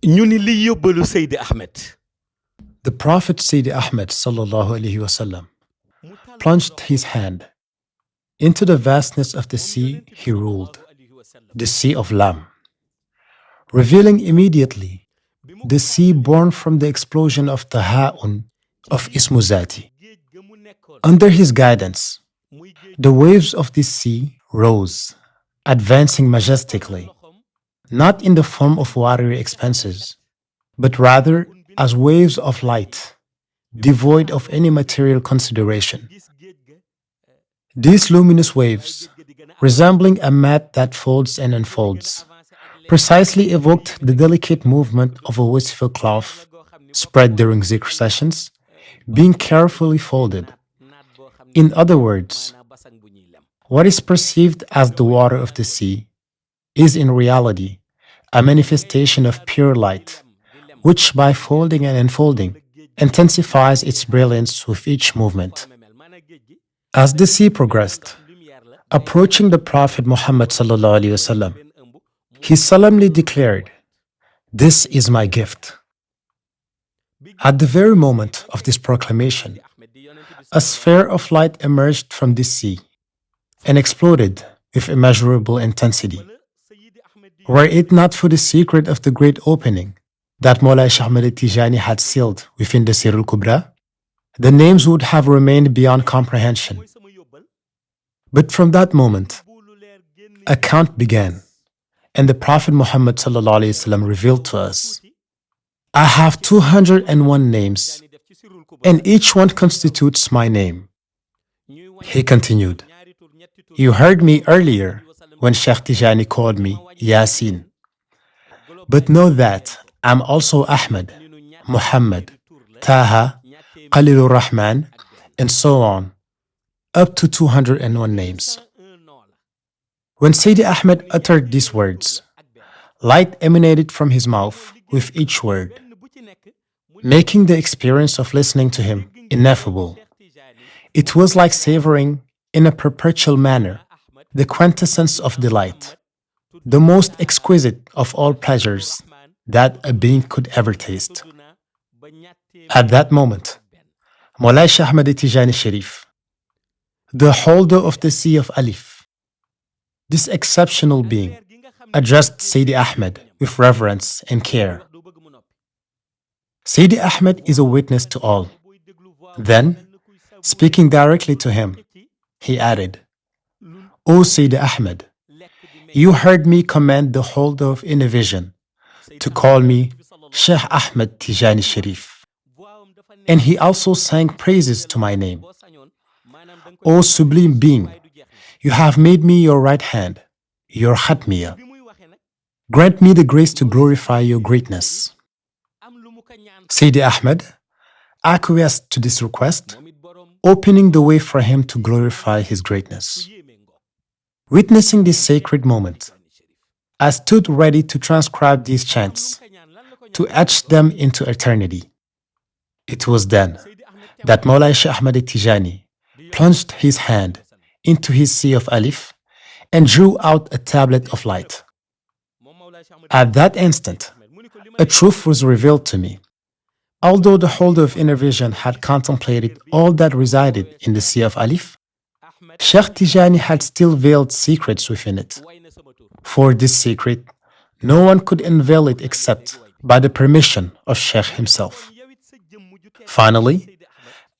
ñu ni li yóbbalu Seydi Ahmed. The Prophet Seydi Ahmed sallallahu alaihi wasallam plunged his hand into the vastness of the sea he ruled, the Sea of Lâm, revealing immediately the sea born from the explosion of Tahaun of Ismu Zati. Under his guidance, the waves of this sea rose, advancing majestically, not in the form of watery expanses, but rather as waves of light, devoid of any material consideration. These luminous waves, resembling a mat that folds and unfolds, precisely evoked the delicate movement of a wistful cloth spread during zikr sessions, being carefully folded. In other words, what is perceived as the water of the sea is in reality a manifestation of pure light, which by folding and unfolding intensifies its brilliance with each movement. As the sea progressed, approaching the Prophet Muhammad sallallahu alaihi wasallam, he solemnly declared, "This is my gift." At the very moment of this proclamation, a sphere of light emerged from this sea and exploded with immeasurable intensity. Were it not for the secret of the great opening that Sheikh Ahmad Tijani had sealed within the Sirroul Koubra, the names would have remained beyond comprehension. But from that moment, a count began, and the Prophet Muhammad ﷺ revealed to us, "I have 201 names, and each one constitutes my name." He continued, "You heard me earlier when Sheikh Tijani called me Yasin. But know that I'm also Ahmed, Muhammad, Taha, Khalilur Rahman, and so on, up to 201 names." When Seydi Ahmed uttered these words, light emanated from his mouth with each word, making the experience of listening to him ineffable. It was like savoring, in a perpetual manner, the quintessence of delight, the most exquisite of all pleasures that a being could ever taste. At that moment, Sheikh Ahmad Tijani Shereef, the holder of the Sea of Alif, this exceptional being, addressed Seydi Ahmed with reverence and care. Seydi Ahmed is a witness to all. Then, speaking directly to him, he added, "O Seydi Ahmed, you heard me command the holder of inner vision to call me Sheikh Ahmad Tijani Shereef. And he also sang praises to my name. O sublime being, you have made me your right hand, your khatmiya. Grant me the grace to glorify your greatness." Seydi Ahmed acquiesced to this request, opening the way for him to glorify his greatness. Witnessing this sacred moment, I stood ready to transcribe these chants, to etch them into eternity. It was then that Sheikh Ahmad Tijani plunged his hand into his Sea of Alif and drew out a tablet of light. At that instant, a truth was revealed to me. Although the holder of inner vision had contemplated all that resided in the Sea of Alif, Sheikh Tijani had still veiled secrets within it. For this secret, no one could unveil it except by the permission of Sheikh himself. Finally,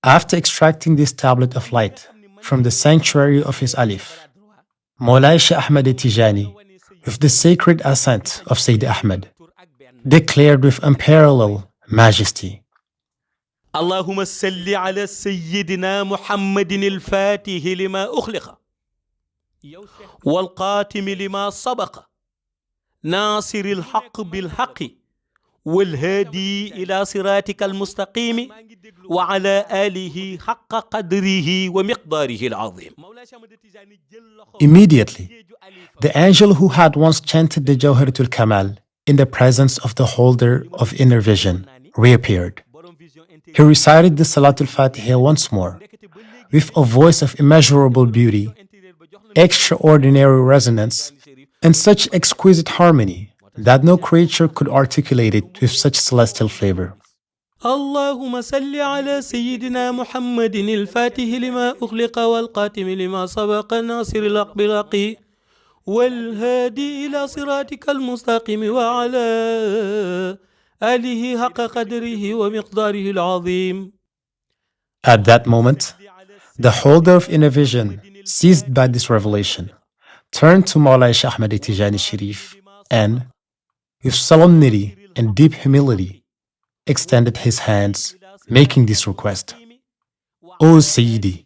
after extracting this tablet of light from the sanctuary of his Alif, Sheikh Ahmad Tijani, with the sacred assent of Seydi Ahmed, declared with unparalleled majesty, اللهم صل على سيدنا محمد الفاتح لما أخلق والقاتم لما سبق ناصر الحق بالحق والهادي إلى صراطك المستقيم وعلى آله حق قدره ومقداره العظيم. Immediately, the angel who had once chanted the Dâhiratoul Imâne in the presence of the holder of inner vision reappeared. He recited the Salatoul Fatiha once more, with a voice of immeasurable beauty, extraordinary resonance, and such exquisite harmony that no creature could articulate it with such celestial flavor. اللهم صل على سيدنا محمد الفاتح لما أغلق والقاتم لما سبق ناصر الحق بالحق والهادي إلى صراطك المستقيم وعلى آله حق قدره ومقداره العظيم. At that moment, the holder of inner vision, seized by this revelation, turned to Mawlana Sheikh Ahmad Tijani Shereef and, with solemnity and deep humility, extended his hands, making this request: O Sayyidi,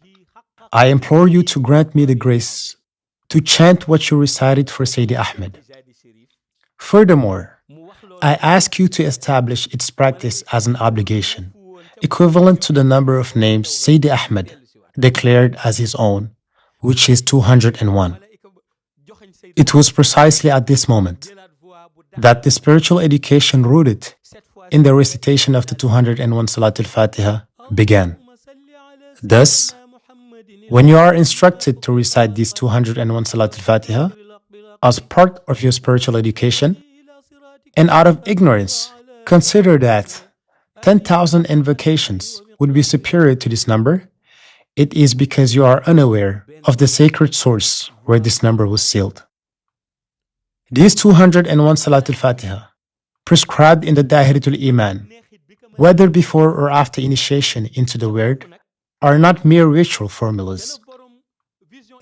I implore you to grant me the grace to chant what you recited for Seydi Ahmed. Furthermore, I ask you to establish its practice as an obligation, equivalent to the number of names Seydi Ahmed declared as his own, which is 201. It was precisely at this moment that the spiritual education rooted in the recitation of the 201 Salatoul Fatiha began. Thus, when you are instructed to recite these 201 Salatoul Fatiha as part of your spiritual education, and out of ignorance, consider that 10,000 invocations would be superior to this number, it is because you are unaware of the sacred source where this number was sealed. These 201 Salatoul Fatiha, prescribed in the Dâhiratoul Imâne, whether before or after initiation into the word, are not mere ritual formulas.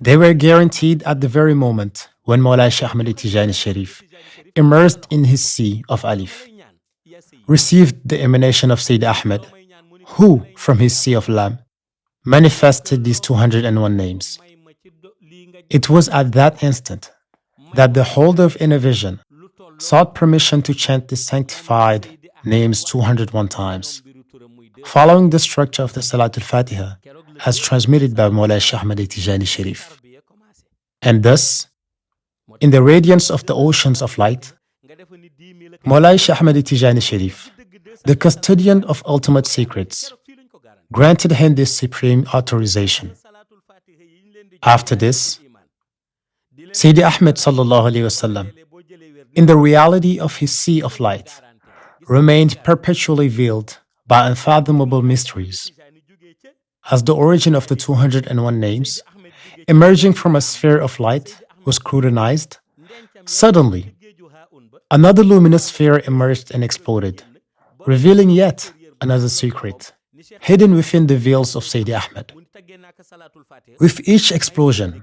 They were guaranteed at the very moment when Mawlana Sheikh Ahmad Tijani Shereef, immersed in his sea of Alif, received the emanation of Seydi Ahmed, who, from his Sea of Lâm, manifested these 201 names. It was at that instant that the holder of inner vision sought permission to chant the sanctified names 201 times, following the structure of the Salatoul Fatiha as transmitted by Mawlana Sheikh Ahmad Tijani Shereef. And thus, in the radiance of the oceans of light, Mawlana Sheikh Ahmad Tijani Shereef, the custodian of ultimate secrets, granted him this supreme authorization. After this, Seydi Ahmed sallallahu alaihi wasallam, in the reality of his sea of light, remained perpetually veiled by unfathomable mysteries, as the origin of the 201 names, emerging from a sphere of light, was scrutinized. Suddenly, another luminous sphere emerged and exploded, revealing yet another secret, hidden within the veils of Seydi Ahmed. With each explosion,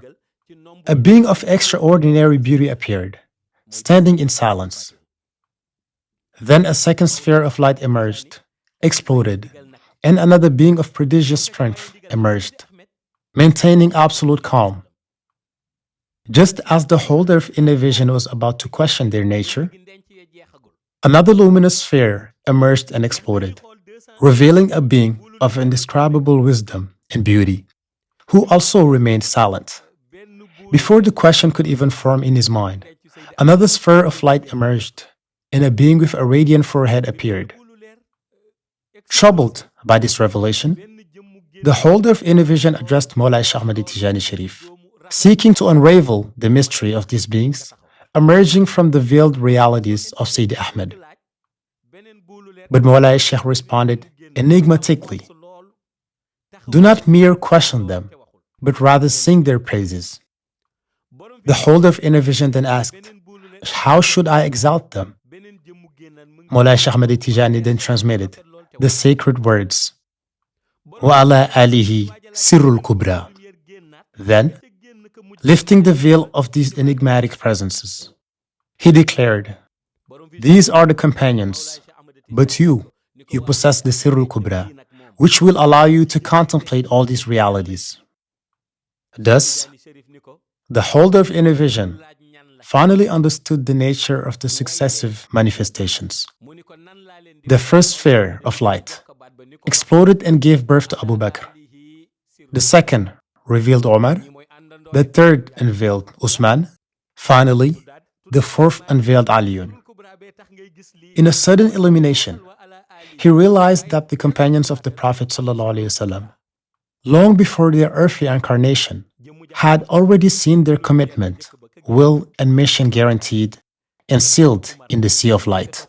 a being of extraordinary beauty appeared, standing in silence. Then a second sphere of light emerged, exploded, and another being of prodigious strength emerged, maintaining absolute calm. Just as the holder of inner vision was about to question their nature, another luminous sphere emerged and exploded, revealing a being of indescribable wisdom and beauty, who also remained silent. Before the question could even form in his mind, another sphere of light emerged, and a being with a radiant forehead appeared. Troubled by this revelation, the holder of inner vision addressed Mawlana Sheikh Ahmad Tijani Shereef, seeking to unravel the mystery of these beings emerging from the veiled realities of Seydi Ahmed. But Mawlana Sheikh responded enigmatically, "Do not mere question them, but rather sing their praises." The holder of inner vision then asked, "How should I exalt them?" Mawlana Sheikh Ahmad Tijani then transmitted the sacred words, وَعَلَىٰ آلِهِ Sirroul Koubra. Then, lifting the veil of these enigmatic presences, he declared, "These are the companions, but you possess the Sirroul Koubra, which will allow you to contemplate all these realities." Thus, the holder of inner vision finally understood the nature of the successive manifestations. The first sphere of light exploded and gave birth to Aboubacar. The second revealed Oumar. The third unveiled Ousmane. Finally, the fourth unveiled Alioune. In a sudden illumination, he realized that the companions of the Prophet ﷺ, long before their earthly incarnation, had already seen their commitment, will, and mission guaranteed and sealed in the Sea of Light.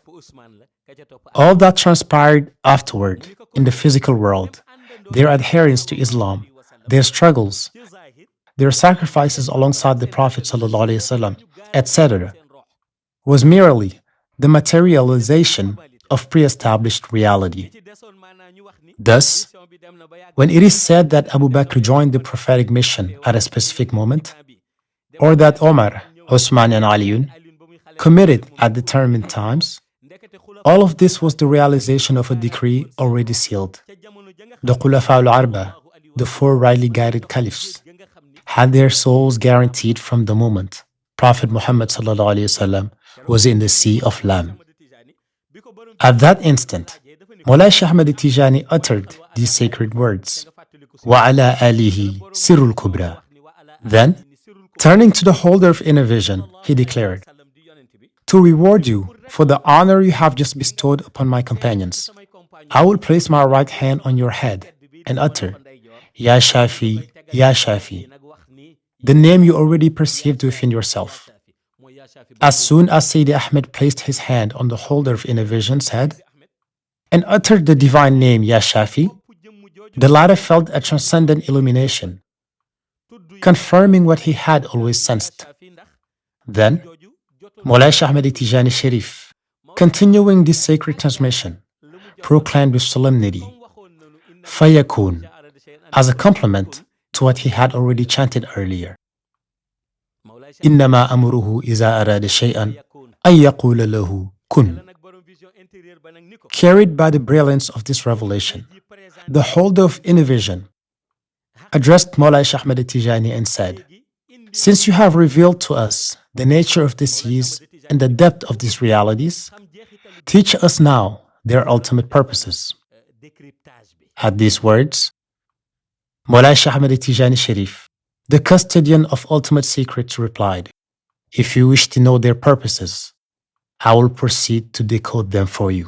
All that transpired afterward in the physical world, their adherence to Islam, their struggles, their sacrifices alongside the Prophet ﷺ, etc., was merely the materialization of pre-established reality. Thus, when it is said that Aboubacar joined the prophetic mission at a specific moment, or that Oumar, Ousmane, and Alioune committed at determined times, all of this was the realization of a decree already sealed. The Khulafa al-Arba, the four rightly guided caliphs, had their souls guaranteed from the moment Prophet Muhammad ﷺ was in the Sea of Lâm. At that instant, Mawlana Sheikh Ahmad Tijani uttered these sacred words, وَعَلَى آلِهِ Sirroul Koubra. Then, turning to the holder of inner vision, he declared, "To reward you for the honor you have just bestowed upon my companions, I will place my right hand on your head and utter, Ya Shafi, Ya Shafi, the name you already perceived within yourself." As soon as Seydi Ahmed placed his hand on the holder of inner vision's head and uttered the divine name Ya Shafi, the latter felt a transcendent illumination, confirming what he had always sensed. Then, Mawlana Sheikh Ahmad Tijani Shereef, continuing this sacred transmission, proclaimed with solemnity, Fayakun, as a complement to what he had already chanted earlier. إنما أمره إذا أراد شيئا أن يقول له كن. Carried by the brilliance of this revelation, the holder of inner vision addressed Mawlana Sheikh Ahmad Tijani and said, "Since you have revealed to us the nature of the seas and the depth of these realities, teach us now their ultimate purposes." At these words, Mawlana Sheikh Ahmad Tijani Shereef, the custodian of ultimate secrets, replied, "If you wish to know their purposes, I will proceed to decode them for you."